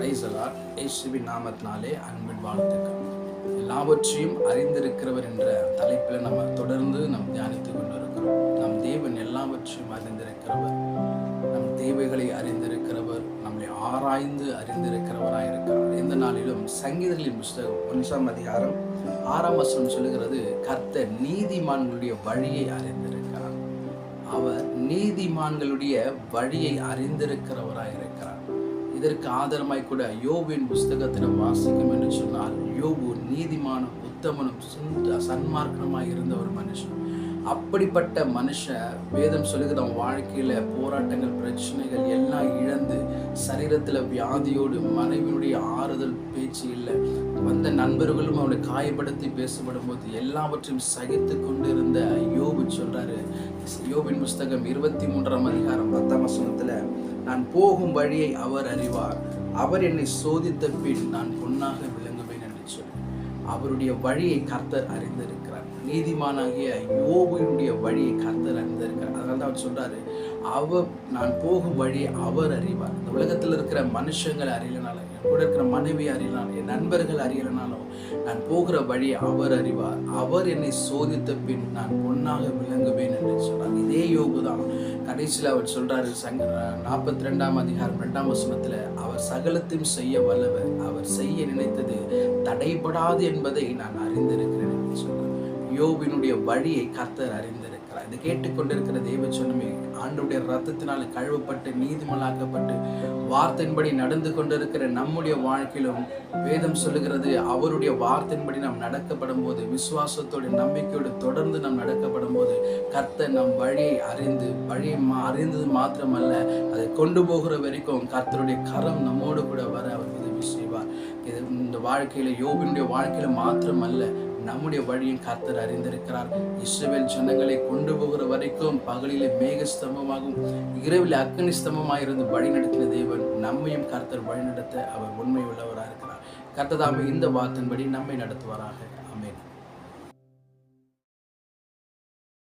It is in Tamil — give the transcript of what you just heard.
பிரைஸ் அல்லாஹ். இயேசுவின் நாமத்தினாலே அன்பின் வாழ்த்துக்கள். எல்லாவற்றையும் அறிந்திருக்கிறவர் என்ற தலைப்பில் நம்ம தொடர்ந்து தியானித்துக் கொண்டிருக்கிறோம். நம் தேவன் எல்லாவற்றையும் அறிந்திருக்கிறவர், நம் தேவைகளை அறிந்திருக்கிறவர், நம்மை ஆராய்ந்து அறிந்திருக்கிறவராக இருக்கிறார். எந்த நாளிலும் சங்கீதங்களின் புஸ்தகம் 1ஆம் அதிகாரம் 6ஆம் வசனம் சொல்லுகிறது, கர்த்தர் நீதிமான்களுடைய வழியை அறிந்திருக்கிறார். அவர் நீதிமான்களுடைய வழியை அறிந்திருக்கிறவராக இருக்கிறார். இதற்கு ஆதாரமாய் கூட யோபுவின் புஸ்தகத்தில் வாசிக்கும் என்று சொன்னால், யோபு நீதிமானும் உத்தமனும் சன்மார்க்கனுமாய் இருந்த ஒரு மனுஷன். அப்படிப்பட்ட மனுஷன் வேதம் சொல்லுகிற அவன் வாழ்க்கையில போராட்டங்கள், பிரச்சனைகள் எல்லாம் இழந்து சரீரத்தில் வியாதியோடு, மனைவியுடைய ஆறுதல் பேச்சு இல்லை, வந்த நண்பர்களும் அவனை காயப்படுத்தி பேசப்படும் போது எல்லாவற்றையும் சகித்து கொண்டிருந்த யோபு சொல்றாரு, யோபின் புஸ்தகம் 23ஆம் அதிகாரம் 10ஆம் வசனத்துல, நான் போகும் வழியை அவர் அறிவார், அவர் என்னை சோதித்த பின் நான் பொன்னாக விளங்குவேன் என்று சொல்லி அவருடைய வழியை கர்த்தர் அறிந்திருக்கிறார். நீதிமானாகிய யோபுவினுடைய வழியை கர்த்தர் அறிந்திருக்கிறார். அதனால தான் அவர் சொல்றாரு, நான் போகும் வழியை அவர் அறிவார். இந்த உலகத்தில் இருக்கிற மனுஷங்களை அறியலனாலும், என் கூட இருக்கிற மனைவி அறியலனாலும், என் நண்பர்கள் அறியலனாலும், நான் போகிற வழியை அவர் அறிவார், அவர் என்னை சோதித்த பின் நான் பொன்னாக விளங்குவேன் என்று சொல்றார். இதே யோபு தான் கடைசியில் அவர் சொல்றாரு, 42ஆம் அதிகாரம் 2ஆம் வசனத்துல, அவர் சகலத்தையும் செய்ய வல்லவர், அவர் செய்ய நினைத்தது தடைபடாது என்பதை நான் அறிந்திருக்கிறேன் என்று சொல்றார். யோபினுடைய வழியை கர்த்தர் அறிந்திருக்கிறார். இதை கேட்டுக்கொண்டிருக்கிற தேவ சொன்னமே, ஆண்டவருடைய ரத்தத்தினால கழுவப்பட்டு நீதிமலாக்கப்பட்டு வார்த்தையின்படி நடந்து கொண்டிருக்கிற நம்முடைய வாழ்க்கையிலும் வேதம் சொல்லுகிறது, அவருடைய வார்த்தையின்படி நாம் நடக்கப்படும் போது, விசுவாசத்தோடு நம்பிக்கையோடு தொடர்ந்து நாம் நடக்கப்படும் போது, கர்த்தர் நம் வழியை அறிந்தது மாத்திரமல்ல, அதை கொண்டு போகிற வரைக்கும் கர்த்தருடைய கரம் நம்மோடு கூட வர அவர் உதவி செய்வார். இது இந்த வாழ்க்கையில, யோபினுடைய வாழ்க்கையில மாத்திரமல்ல, நம்முடைய வழியும் கர்த்தர் அறிந்திருக்கிறார். இஸ்ரவேல் ஜனங்களை கொண்டு போகிற வரைக்கும் பகலிலே மேக ஸ்தம்பமாகவும் இரவில் அக்னி ஸ்தம்பமாக இருந்து வழி நடத்தின தேவன் நம்மையும் கர்த்தர் வழி நடத்த அவர் உண்மை உள்ளவராக இருக்கிறார். கர்த்தர் தாமே இந்த வார்த்தையின்படி நம்மை நடத்துவாராக. ஆமென்.